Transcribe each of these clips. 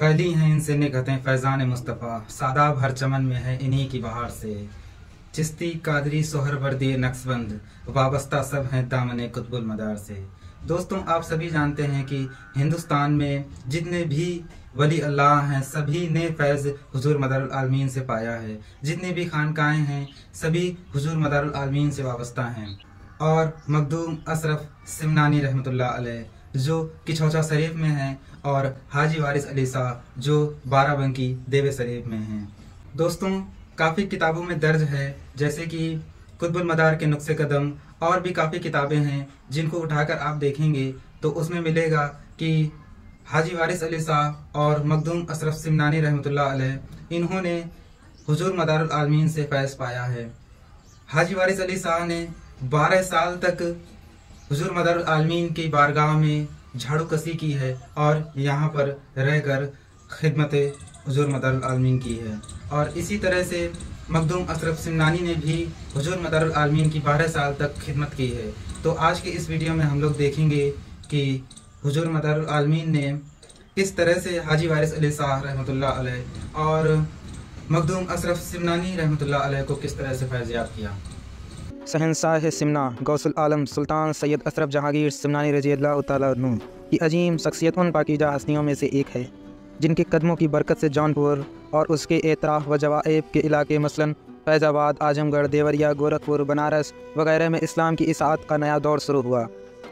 फैली हैं इनसे निगहतें फैज़ान मुस्तफ़ा, सादाब हर चमन में है इन्हीं की बहार से। चिश्ती कादरी सोहरवर्दी नक्शबंद, वाबस्ता सब हैं दामने कुतुबुल मदार से। दोस्तों, आप सभी जानते हैं कि हिंदुस्तान में जितने भी वली अल्लाह हैं सभी ने फैज़ हुजूर मदारुल आलमीन से पाया है। जितने भी खानकाएँ हैं सभी हुजूर मदारुल आलमीन से वाबस्ता हैं। और मखदूम अशरफ सिमनानी रहमतुल्लाह अलैह जो किछौचा शरीफ में हैं, और हाजी वारिस अली शाह जो बाराबंकी देवे शरीफ में हैं। दोस्तों, काफ़ी किताबों में दर्ज है, जैसे कि कुतुबुल मदार के नुक्से कदम, और भी काफ़ी किताबें हैं जिनको उठाकर आप देखेंगे तो उसमें मिलेगा कि हाजी वारिस अली शाह और मखदूम अशरफ सिमनानी रहमतुल्लाह अलैह इन्होंने हुजूर मदारुल आलमीन से फैज़ पाया है। हाजी वारिस अली शाह ने 12 साल तक हुजूर मदारुल आलमीन की बारगाह में झाड़ू कसी की है और यहाँ पर रहकर खिदमत हुजूर मदारुल आलमीन की है। और इसी तरह से मखदूम अशरफ सिमनानी ने भी हुजूर मदारुल आलमीन की 12 साल तक खिदमत की है। तो आज के इस वीडियो में हम लोग देखेंगे कि हुजूर मदारुल आलमीन ने किस तरह से हाजी वारिस अली शाह रहमतुल्लाह अलैह और मखदूम अशरफ सिमनानी रहमतुल्लाह अलैह को किस तरह से फैज़ याब किया। शहंशाह सिमना गौसुल आलम सुल्तान सैयद अशरफ जहांगीर सिमनानी रज़ियल्लाहु तआला अन्हु की अजीम शख्सियत उन पाकीज़ा हस्तियों में से एक है जिनके कदमों की बरकत से जौनपुर और उसके एतराफ़ व जवाएब के इलाके मसलन फैज़ाबाद, आजमगढ़, देवरिया, गोरखपुर, बनारस वगैरह में इस्लाम की इसाअत का नया दौर शुरू हुआ।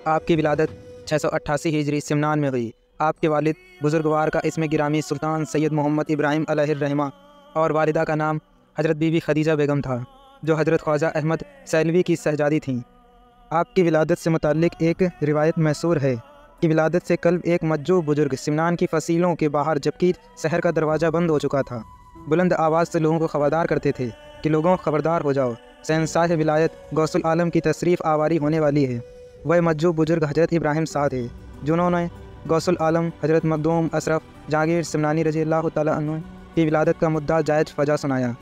आपकी विलादत 688 हिजरी सिमनान में हुई। आपके वालिद बुजुर्गवार का इसमें गिरामी सुल्तान सैयद मोहम्मद इब्राहिम अलैहिर्रहमा और वालिदा का नाम हज़रत बीबी खदीजा बेगम था जो हज़रत ख्वाजा अहमद सैलवी की शहजादी थीं। आपकी विलादत से मुताल्लिक़ एक रिवायत मैसूर है कि विलादत से कल्ब एक मज्जूब बुजुर्ग सिमनान की फसीलों के बाहर, जबकि शहर का दरवाज़ा बंद हो चुका था, बुलंद आवाज़ से लोगों को खबरदार करते थे कि लोगों खबरदार हो जाओ, शहंशाह विलायत गौसुल आलम की तशरीफ़ आवारी होने वाली है। वह मज्जूब बुजुर्ग हज़रत इब्राहिम शाह थे जिन्होंने गौसुल आलम हज़रत मखदूम अशरफ जहांगीर सिमनानी रज़ियल्लाहु तआला अन्हु की विलादत का मुद्दा जायज़ फजा सुनाया।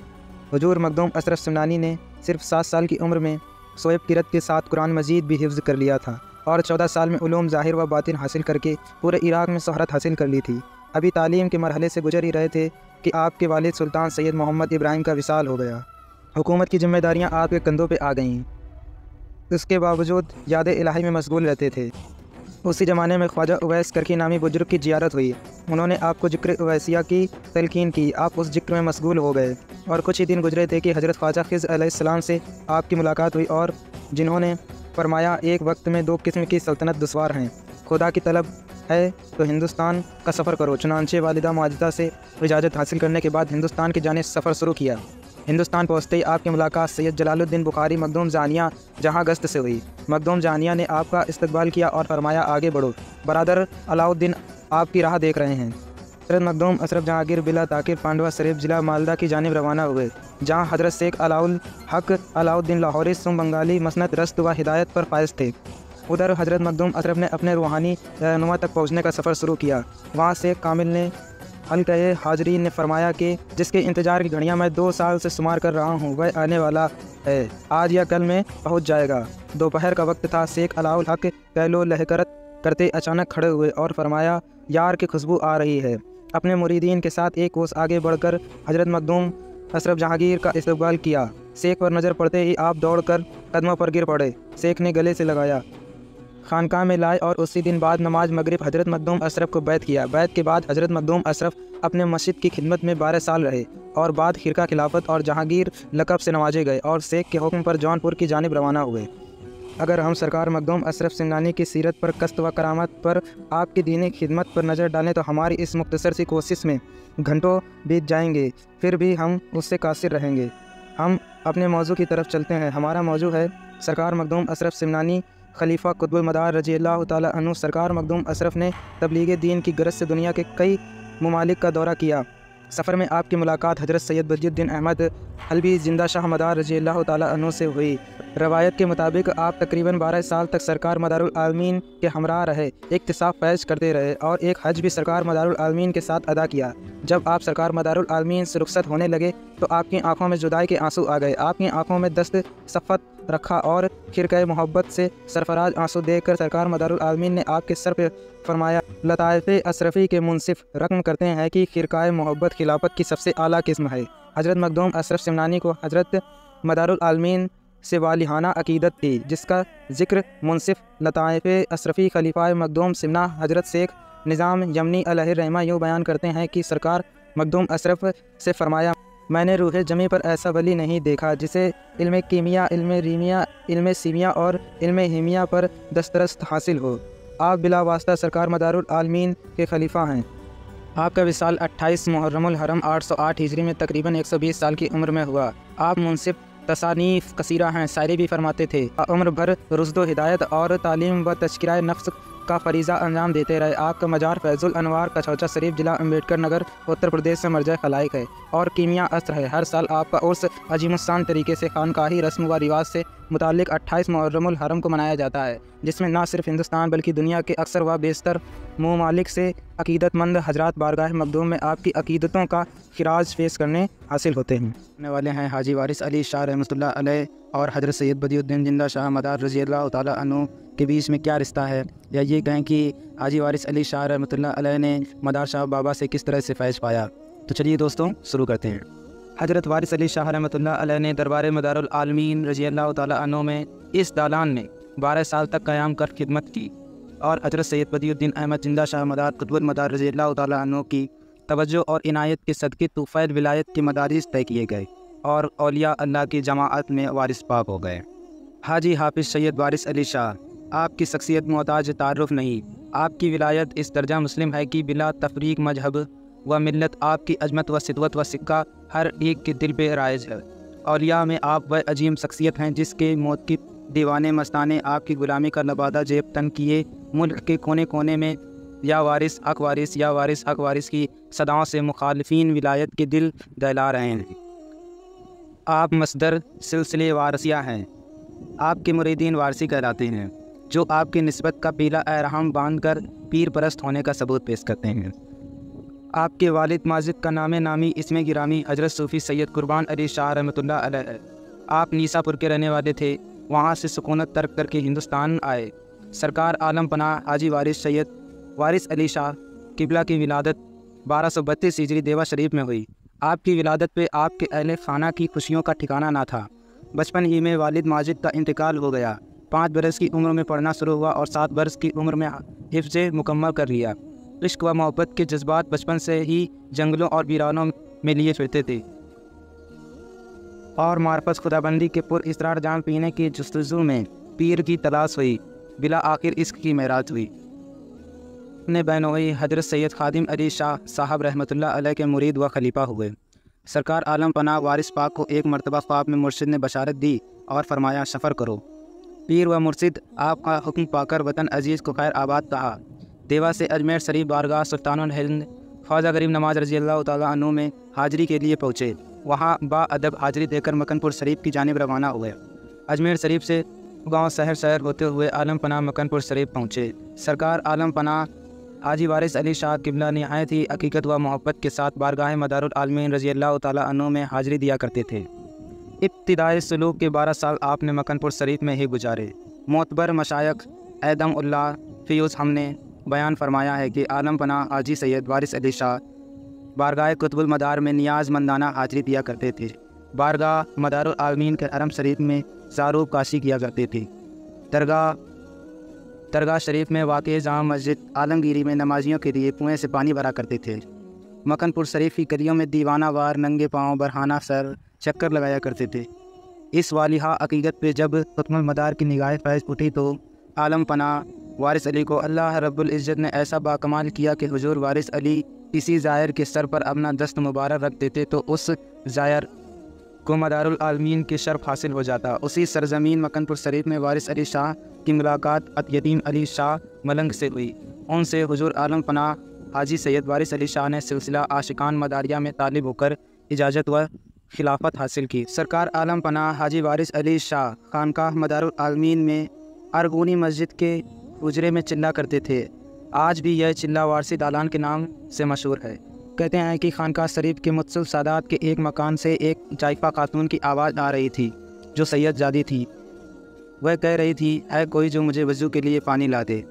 हुजूर मखदूम अशरफ सिमनानी ने सिर्फ 7 साल की उम्र में शोएब किरत के साथ कुरान मजीद भी हिफ्ज़ कर लिया था और 14 साल में उलूम ज़ाहिर व बातिन हासिल करके पूरे इराक़ में शोहरत हासिल कर ली थी। अभी तालीम के मरहले से गुजर ही रहे थे कि आपके वालिद सुल्तान सैयद मोहम्मद इब्राहिम का विसाल हो गया। हुकूमत की जिम्मेदारियाँ आपके कंधों पर आ गईं। उसके बावजूद याद इलाही में मशगूल रहते थे। उसी ज़माने में ख्वाजा उवैस करकी नामी बुजुर्ग की ज़ियारत हुई। उन्होंने आपको ज़िक्र उवैसिया की तलकीन की। आप उस ज़िक्र में मशगूल हो गए और कुछ ही दिन गुजरे थे कि हज़रत ख्वाजा खिज़्र अलैहिस्सलाम से आपकी मुलाकात हुई और जिन्होंने फरमाया, एक वक्त में 2 किस्म की सल्तनत दुश्वार हैं, खुदा की तलब है तो हिंदुस्तान का सफ़र करो। चुनांचे वालिदा मुआजिज़ा से इजाज़त हासिल करने के बाद हिंदुस्तान की जानिब सफ़र शुरू किया। हिंदुस्तान पहुँचते ही आपकी मुलाकात सैयद जलालुद्दीन बुखारी मखदूम जानिया जहाँ गश्त से हुई। मखदूम जानिया ने आपका इस्तकबाल किया और फरमाया, आगे बढ़ो, बरादर अलाउद्दीन आपकी राह देख रहे हैं। हज़रत मखदूम अशरफ जहांगीर बिला ताकिर पांडवा शरीफ ज़िला मालदा की जानिब रवाना हुए, जहाँ हज़रत शेख अलाउल हक अलाउद्दीन लाहौरी सुम बंगाली मसनद रस्त व हिदायत पर फायज थे। उधर हज़रत मखदूम अशरफ ने अपने रूहानी रहनुमा तक पहुँचने का सफ़र शुरू किया। वहाँ से कामिल ने हल्क़े हाजरीन ने फरमाया कि जिसके इंतज़ार की घड़ियाँ मैं 2 साल से शुमार कर रहा हूँ वह आने वाला है, आज या कल में पहुँच जाएगा। दोपहर का वक्त था। शेख अलाउल हक कहलो लहकरत करते अचानक खड़े हुए और फरमाया, यार की खुशबू आ रही है। अपने मुरीदीन के साथ एक कोस आगे बढ़कर हज़रत मखदूम अशरफ जहांगीर का इस्तकबाल किया। शेख पर नज़र पड़ते ही आप दौड़कर कदमों पर गिर पड़े। शेख ने गले से लगाया, खानकाह में लाए और उसी दिन बाद नमाज मगरिब हज़रत मखदूम अशरफ को बैत किया। बैत के बाद हज़रत मखदूम अशरफ अपने मस्जिद की खिदमत में 12 साल रहे और बाद खिरका खिलाफत और जहांगीर लक़ब से नवाजे गए और शेख के हुक्म पर जौनपुर की जानिब रवाना हुए। अगर हम सरकार मखदूम अशरफ सिमनानी की सीरत पर, कस्त व करामत पर, आपकी दीनी खिदमत पर नज़र डालें तो हमारी इस मुख्तसर सी कोशिश में घंटों बीत जाएंगे, फिर भी हम उससे कासिर रहेंगे। हम अपने मौजू की तरफ चलते हैं। हमारा मौजू है सरकार मखदूम अशरफ सिमनानी खलीफा कुतुबुल मदार रज़ियल्लाहु तआला अन्हु। सरकार मखदूम अशरफ ने तबलीग दीन की गरज से दुनिया के कई ममालिक का दौरा किया। सफ़र में आपकी मुलाकात हज़रत सैयद बद्रुद्दीन अहमद हल्बी जिंदा शाह मदार रजी अल्लाह ताला अन्हु से हुई। रवायत के मुताबिक आप तकरीबन 12 साल तक सरकार मदारुल आलमीन के हमरा रहे, इक्तिसाफ फैज करते रहे और एक हज भी सरकार मदारुल आलमीन के साथ अदा किया। जब आप सरकार मदारुल आलमीन से रुखसत होने लगे तो आपकी आंखों में जुदाई के आंसू आ गए। आपकी आंखों में दस्त सफ़त रखा और खिरक़े मोहब्बत से सरफराज आंसू देखकर सरकार मदारुल आलमीन ने आपके सर पे फरमाया, लताइफ़ अशरफ़ी के मुनसिफ रकम करते हैं कि खिरक़ाए मोहब्बत खिलाफत की सबसे आला किस्म है। हज़रत मखदूम अशरफ सिमनानी को हज़रत मदारुल आलमीन से वालिहाना अकीदत थी, जिसका ज़िक्र मुनसिफ लताइफ़ अशरफ़ी खलीफा मखदूम सिमना हज़रत शेख निज़ाम यमनी अलैहिर्रहमा यूँ बयान करते हैं कि सरकार मखदूम अशरफ से फरमाया, मैंने रूह जमी पर ऐसा वली नहीं देखा जिसे इल्म कीमिया, इल्म रीमिया, इल्म सीमिया और इल्म हीमिया पर दस्तरस्त हासिल हो। आप बिला वास्ता सरकार मदारुल आलमीन के खलीफा हैं। आपका विसाल 28 मुहर्रमुल हरम 808 हिजरी में तकरीबन 120 साल की उम्र में हुआ। आप मुनसिफ तसानीफ़ कसीरा हैं, शायरी भी फरमाते थे। उम्र भर रुश्द हिदायत और तालीम व तज़किरा नफ्स का फरीज़ा अंजाम देते रहे। आपका मजार फैज़ुल अनवार कचौचा शरीफ जिला अम्बेडकर नगर उत्तर प्रदेश से मरजा खलाइक है और कीमिया अस्र है। हर साल आपका उर्स अजीमुस्सान तरीके से खानकाही रस्म व रिवाज से मुताल्लिक़ 28 मुहर्रमुल हरम को मनाया जाता है, जिसमें न सिर्फ हिंदुस्तान बल्कि दुनिया के अक्सर व बेशतर ममालिक से अकीदतमंद हजरात बारगाह मखदूम में आपकी अकीदतों का खिराज पेश करने हासिल होते हैं। होने वाले हैं हाजी वारिस अली शाह रहमतुल्लाह अलैह और हज़रत सैयद बदियुद्दीन जिंदा शाह मदार रज़ी अल्लाह ताला अन्हु के बीच में क्या रिश्ता है, या ये कहें कि हाजी वारिस अली शाह रहमतुल्लाह अलैह ने मदार शाह बाबा से किस तरह से फैज़ पाया। तो चलिए दोस्तों शुरू करते हैं। हज़रत वारिस अली शाह रहमतुल्लाह अलैह ने दरबार मदारुल आलमीन रज़ी अल्लाह ताला अन्हु में इस दालान में 12 साल तक क़याम कर खिदमत की और हज़रत सैयद बदियुद्दीन अहमद जिंदा शाह मदार कुतुबुल मदार रज़ी अल्लाह ताला अन्हु की तवज्जो और इनायत के सदक़े तूफ़ैल विलायत के मदारिस तय किए गए और औलिया अल्लाह की जमाअत में वारिस पाक हो गए। हाजी हाफिज़ सैयद वारिस अली शाह, आपकी शख्सियत मोहताज तारुफ नहीं, आपकी विलायत इस दर्जा मुस्लिम है कि बिला तफरीक मजहब व मिल्लत आपकी अजमत व सिद्वत व सिक्का हर एक के दिल पे राइज है। औलिया में आप वह अजीम शख्सियत हैं जिसके मौत की दीवाने मस्ताने आपकी ग़ुलामी का लबादा जेब तन किए मुल्क के कोने कोने में या वारिस हक वारिस या वारिस हक वारिस की सदाओं से मुखालिफिन विलायत के दिल दहला रहे हैं। आप मसदर सिलसिले वारसिया हैं, आपके मुरीदीन वारसी कहलाते हैं, जो आपकी निस्बत का पीला एहराम बांध कर पीर परस्त होने का सबूत पेश करते हैं। आपके वालिद माजिद का नामी इसमें गिरामी हज़रत सूफ़ी सैयद कुर्बान अली शाह रहमतुल्लाह अलैह है। आप नीसापुर के रहने वाले थे, वहाँ से सुकूनत तर्क करके हिंदुस्तान आए। सरकार आलम पनाह हाजी वारिस सैयद वारिस अली शाह किबला की विलादत 1232 हिजरी देवा शरीफ में हुई। आपकी विलादत पे आपके अहले खाना की खुशियों का ठिकाना ना था। बचपन ही में वालिद माजिद का इंतकाल हो गया। 5 बरस की उम्र में पढ़ना शुरू हुआ और 7 बरस की उम्र में हिफ्ज़ मुकम्मल कर लिया। इश्क व मोहब्बत के जज्बात बचपन से ही जंगलों और वीरानों में लिए फिरते थे और मार्फत खुदाबंदी के पुर इसरार जाम पीने की जस्तजू में पीर की तलाश हुई। बिला आखिर इश्क की महराज हुई। अपने बहनोई हज़रत सैयद खादिम अली शाह साहब रहमतुल्लाह अलैह के मुरीद व खलीफा हुए। सरकार आलम पनाह वारिस पाक को एक मरतबा ख्वाब में मुर्शिद ने बशारत दी और फरमाया, सफ़र करो। पीर व मुर्शिद आपका हुक्म पाकर वतन अजीज़ को खैर आबाद कहा। देवा से अजमेर शरीफ बारगाह सुल्तानुल हिंद ख्वाजा गरीब नवाज रज़ी अल्लाह ताला अन्हु में हाजिरी के लिए पहुँचे। वहाँ बाअदब हाजिरी देकर मकनपुर शरीफ की जानिब रवाना हुए। अजमेर शरीफ से गाँव शहर होते हुए आलम पनाह मकनपुर शरीफ पहुँचे। सरकार आलम पनाह हाजी वारिस अली शाह किबला निहायत ही हकीकत व मोहब्बत के साथ बारगाह मदारुल आलमीन रज़ी अल्लाह ताला अन्हु में हाजिरी दिया करते थे। इब्तिदाई सलूक के 12 साल आपने मकनपुर शरीफ में ही गुजारे। मोतबर मशायख ऐदम उल्लाह फ़ियूज़ हमने बयान फरमाया है कि आलम पनाह हाजी सैयद वारिस अली शाह बारगाह कुतुबुल मदार में नियाज मंदाना हाजिरी दिया करते थे। बारगाह मदारुल आलमीन के हरम शरीफ में ज़ारूब काशी किया करते थे। दरगाह शरीफ में वाक़ई जाम मस्जिद आलमगीरी में नमाजियों के लिए कुएँ से पानी भरा करते थे। मकनपुर शरीफ की गलियों में दीवाना वार नंगे पाँव बरहाना सर चक्कर लगाया करते थे। इस वालिहा अकीदत पे जब कुतुबुल मदार की निगाह फैज़ उठी तो आलम पनाह वारिस अली को अल्लाह रब्बुल इज़्ज़त ने ऐसा बाकमाल किया कि हुजूर वारिस अली किसी ज़ायर के सर पर अपना दस्त मुबारक रख देते तो उस ज़ायर को मदारुल आलमीन के शर्फ हासिल हो जाता। उसी सरजमीन मकनपुर शरीफ में वारिस अली शाह की मुलाकात यतीम अली शाह मलंग से हुई। उनसे हुजूर आलम पनाह हाजी सैयद वारिस अली शाह ने सिलसिला आशिकान मदारिया में तालिब होकर इजाज़त व खिलाफत हासिल की। सरकार आलम पनाह हाजी वारिस अली शाह खानकाह मदारुल आलमीन में अरगूनी मस्जिद के हुजरे में चिल्ला करते थे। आज भी यह चिल्ला वारसी दालान के नाम से मशहूर है। कहते हैं कि खानकाह शरीफ के मुत्सुल सादात के एक मकान से एक जायफा खातून की आवाज़ आ रही थी जो सैयद जादी थी। वह कह रही थी, है कोई जो मुझे वज़ू के लिए पानी ला दे।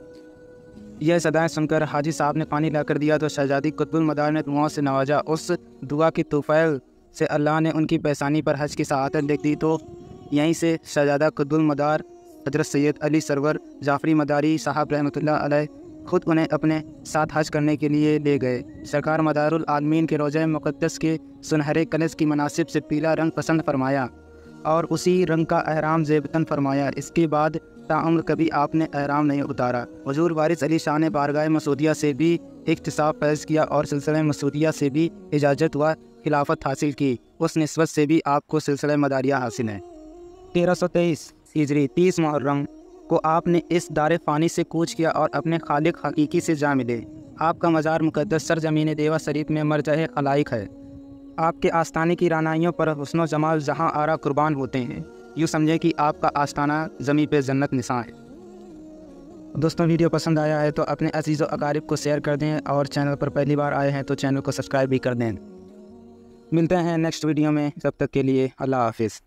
यह सदाएं सुनकर हाजी साहब ने पानी ला कर दिया तो शहजादी कुतुबुल मदार ने दुआओं से नवाजा। उस दुआ की तौफील से अल्लाह ने उनकी पेशानी पर हज की सआदत लिख दी। तो यहीं से शहजादा कुतुबुल मदार हजरत सैयद अली सरवर जाफरी मदारी साहब रहमतुल्लाह अलैह खुद उन्हें अपने साथ हज करने के लिए ले गए। सरकार मदारुल आलमीन के रोज़े मुक़द्दस के सुनहरे कलश की मनासिब से पीला रंग पसंद फरमाया और उसी रंग का एहराम ज़ेबतन फरमाया। इसके बाद ताउम्र कभी आपने एहराम नहीं उतारा। हुजूर वारिस अली शाह ने बारगाह मसूदिया से भी इख्तिसाब फैज़ किया और सिलसिला मसूदिया से भी इजाज़त व खिलाफत हासिल की। उस निस्बत से भी आपको सिलसिला मदारिया हासिल है। 1323 हिजरी 30 मुहर्रम को आपने इस दारे फ़ानी से कूच किया और अपने खालिक हकीकी से जा मिले। आपका मज़ार मुक़द्दस सरजमीन देवा शरीफ में मरजह खलाइक है। आपके आस्ताने की रानाइयों पर हुस्न जमाल जहाँ आरा कुर्बान होते हैं। यूँ समझें कि आपका आस्ताना ज़मीं पे जन्नत निशान है। दोस्तों, वीडियो पसंद आया है तो अपने अजीज़ व अकारिब को शेयर कर दें और चैनल पर पहली बार आए हैं तो चैनल को सब्सक्राइब भी कर दें। मिलते हैं नेक्स्ट वीडियो में, तब तक के लिए अल्लाह हाफिज़।